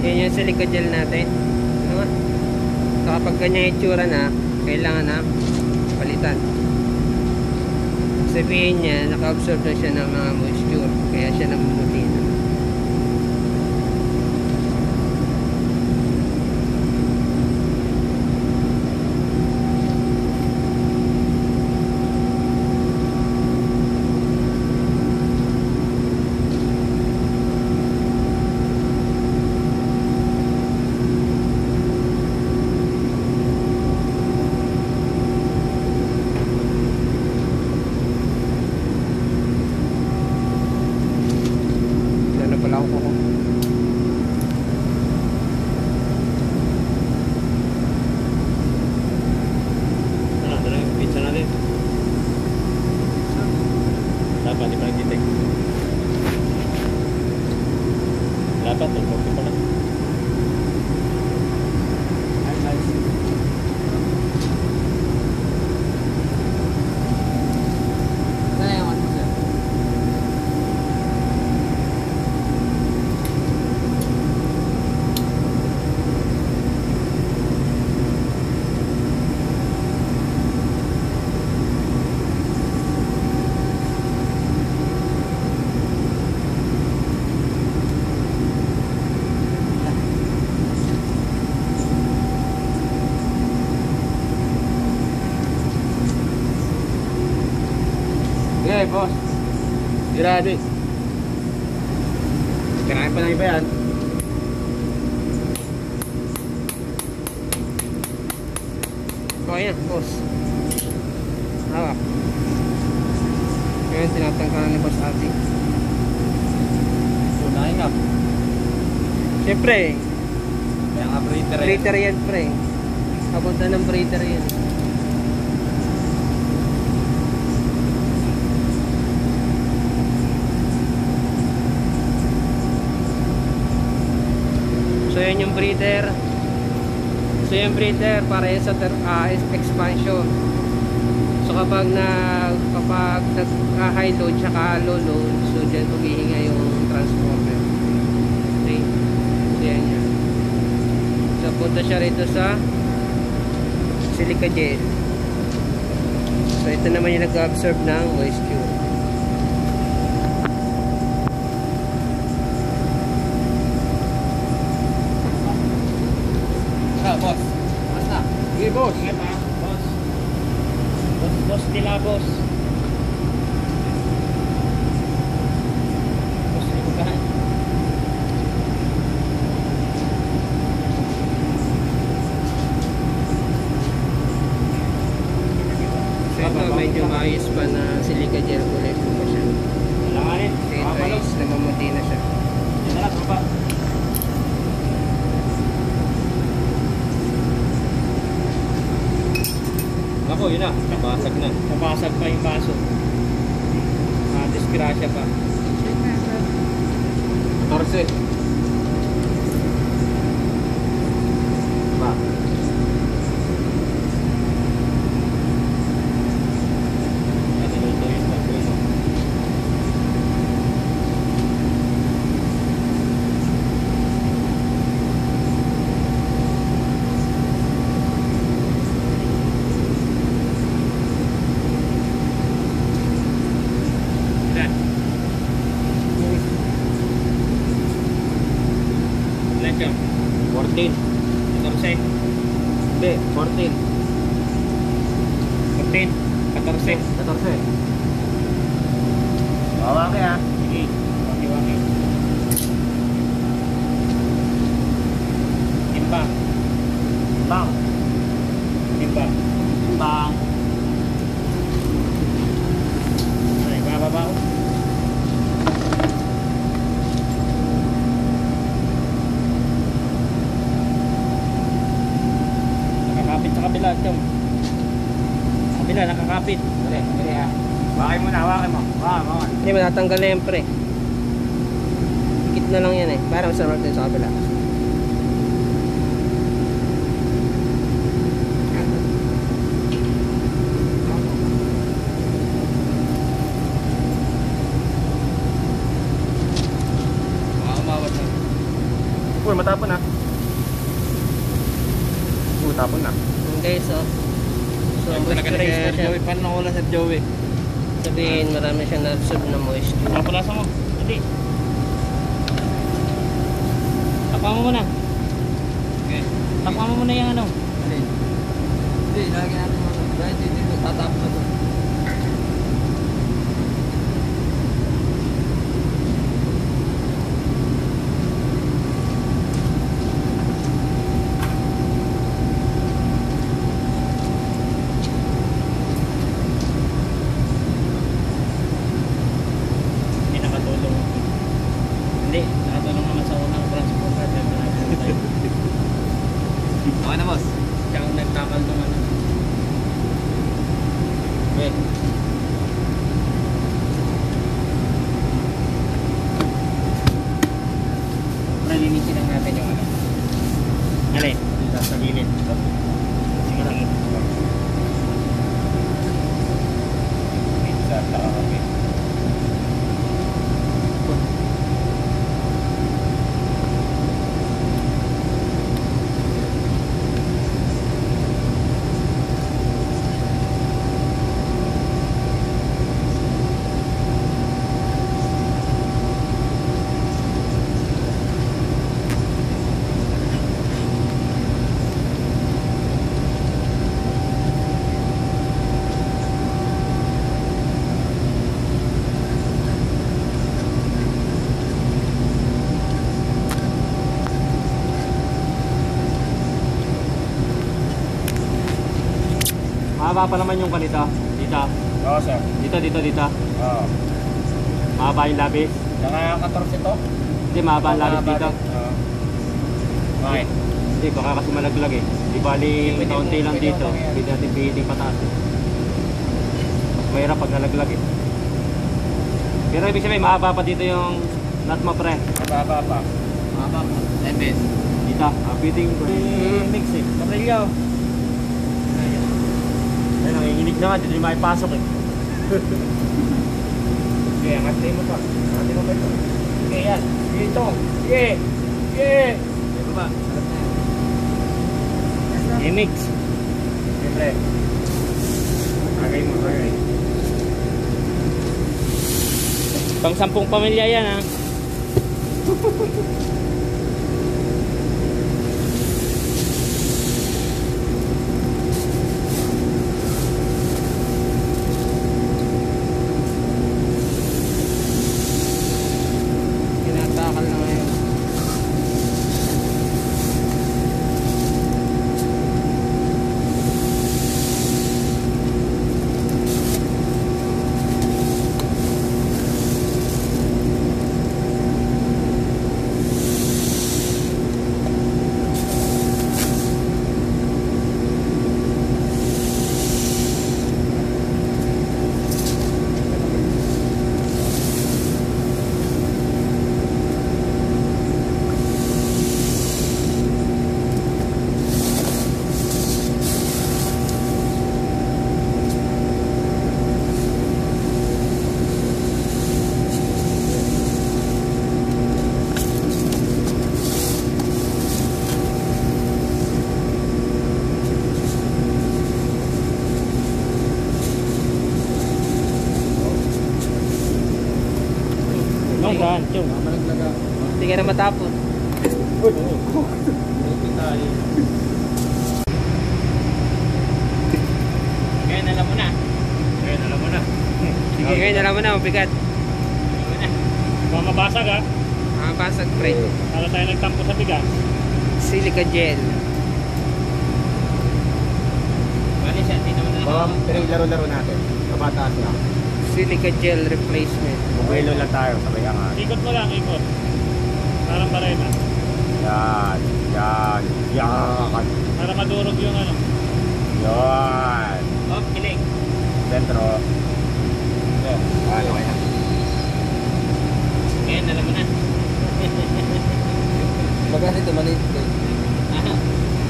Yan yung silica gel natin. Ano? So kapag ganyan itsura na, kailangan na palitan. Sabihin niya, naka-absorb na siya ng mga moisture, kaya siya namumuti na. Dapat di pag-detect. Dapat to, okay pala. Okay, boss. Grabe. Kirain pa ng iba yan. Okay na, boss. Hawak. Ngayon, tinatangkalan ni Boss Ati. Unahin nga. Siyempre, Kaya nga breather yan. breather yan, pre. Papunta ng breather yan. So yan yung breather. So yung breather para yan sa expansion. So kapag nag-high load tsaka low load, so dyan paghihinga yung transformer. Okay. So yan yan. So punta siya rito sa silica gel. So ito naman yung nag-absorb ng moisture. Boss. Mas na. Sige, boss. Sige pa. Boss. Boss nila, boss. Boss, ikugahan. So ito, medyo maayos pa na silica gel ulit pa siya. Alanganin. So ito is namumuti na siya. Yan na lang, baba. Ako, yun na. Nabasag na. Nabasag pa yung baso. Disgrasya pa. 14. Ba? Ilan 14. 14. Hindi, 14. 14. 14. 14. Bawa ka ya. Sige. Waki-waki. Timbang. Bang. Timbang. Bang. Ay, bababa ko. Nakakapit sa kabila, Chong. Sa kabila, nakakapit. Dali, dali ha. Hawakin mo na, hawakin mo. Hawakin. Hindi, matatanggal na yan, pre. Dikit na lang yan eh. Para masarap din sa kabila. Uy, matapon na. Tapon na. Okay, so Talaga na kay moisture Sir siya. Joey. Paano nawala Sir Joey? Sabihin, marami siyang na-absorb na moisture. Napulasa mo. Hindi. Takpa mo muna. Okay. Takpa mo muna yung ano. Hindi, lagyan natin mga dahil dito tatapos na ito. Hindi nakatulong. Hindi. Nakatulong naman sa unang transporter. Kaya marami tayo. Okay na, boss. Siya ang nagtakal ng ano. Okay. Pralinisin lang natin yung ano. Alin? Dito sa gilid. Sige, sige. Pizza, saka kape. Mahaba pa naman yung kanito. Dito. Oo, sir. Dito. Oo. Mahaba yung labis. Nakaka-14 ito? Hindi, mahaba ang labis dito. Oo. Bakit? Hindi, baka kasi malaglag eh. Di bali, Pwede kaunti mo- lang pwede dito. mo yan. Pwede natin pihiting pataas. Mas mahirap pag nalaglag eh. Pero ibig sabihin, mahaba pa dito yung nut mo pre. Mababa pa. Mababa pa. 10 beses. Dito, pihiting ko. Mix eh. Marilyo. Ayun, nanginginig na nga. Dito yung maipasok eh. Okay, angat mo pa. Angat mo pa ito. Okay, yan. Dito. Yeah. Yeah. Ito ba? Sarap na yan. I-mix. Siyempre. Agay mo, agay. Pang 10 pamilya yan ha. Tinatakal na ngayon. Nung saan? Chung. Malaglaga. Hindi ka na matapon. Ito tayo. Ngayon alam mo na. Ngayon, alam mo na. Sige, ngayon alam mo na, mabigat. Alam mo na. Baka mabasag ha. Basag pre. Para tayo nagtampo sa bigas. Silica gel. Bali siya, hindi naman na Baka pinaglaro-laro natin. Kabataas na. Silica gel replacement. Bumilo lang tayo. Sabay ka nga. Ikot mo lang, ikot. Parang barena. Yan. Yan. Yan. Para madurog yung ano. Yan. Oh, kilig. Sentro. Yan. Okay na. Ngayon alam mo na. Baga ito, maliit ito.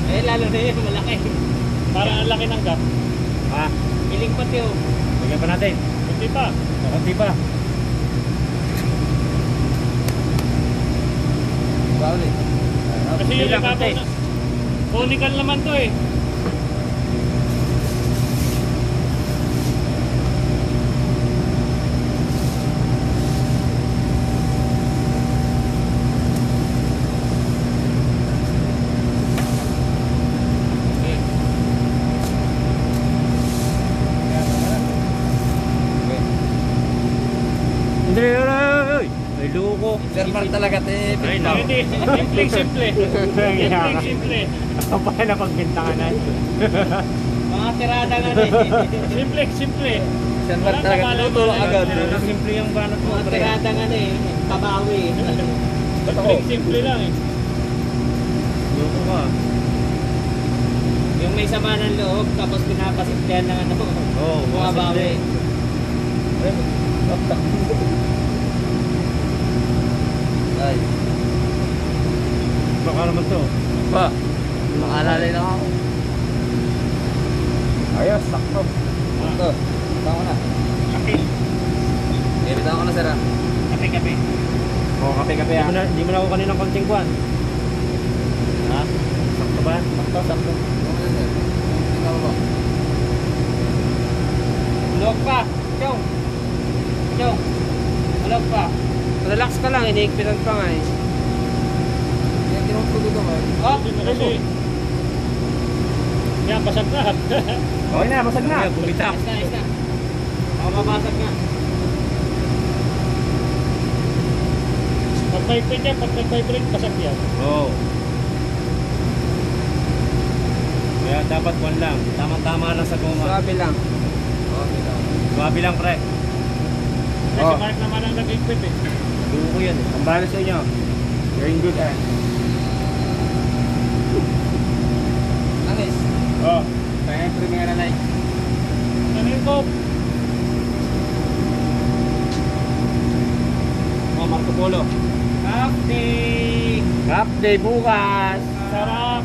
Eh, lalo na yun, malaki. Parang ang laki ng gap. Ha? Kilig pati oh. Bigyan pa natin. Kunti pa. Kunti pa. Bawal eh. Kasi yung Bilang ibabaw konti. na. Conical naman to eh. Hindi, ay! May luko. Sir Mark talaga, te. Ay, no. Hindi, simple. Simple. Ang pa na pagbintangan na. Mga tirada nga eh. Simple. Sir Mark talaga, tutulong agad. Simple yung banat mo, Mga pre. tirada nga eh. Kabawi. Simple lang eh. Luko ka. Yung may sama ng loob, tapos pinapasimplihan ng ano. Oo, Bumabawi. Ay. Baka naman to. Ba? Makalalay lang ako. Ayos, sakto. Ito. Tama na. Kape. Bibitaw ko na sir ah. Kape. Oo, kape-kape ah. Hindi mo na ako kaninang konting kwan. Ha? Sakto ba? Sakto. Tama na sir. Bibitaw ko. Ulog pa. Chong. Ulog pa. Relax ka lang, iniigpitan pa nga eh. Yan, tinutulog ko man. Oh, Kasi. Yan, basag na. Okay na, basag na. Bumitak. ayos na. Baka mabasag nga. Pag nag-vibrate, basag yan. Oo. Kaya dapat kwan lang. Tamang-tama lang sa guma. Sabi lang. Okay lang. Swabe lang, pre. Kasi Mark naman ang nag-equip eh. Luko yan eh. Ang bahala sa inyo. You're in good hands. Langis. Oh. Kaya yung primera light. Ano yung coke? Oh, Marco Polo. Update! Cup day bukas. Sarap.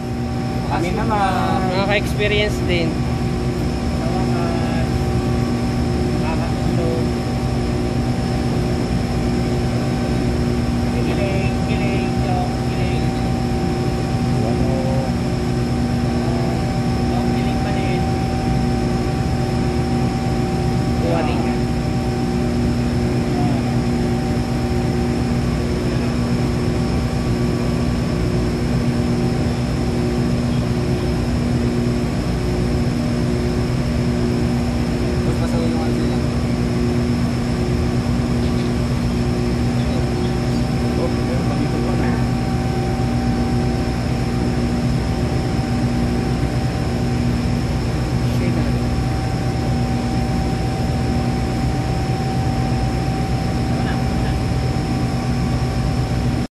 Kami naman. Mga ka-experience din.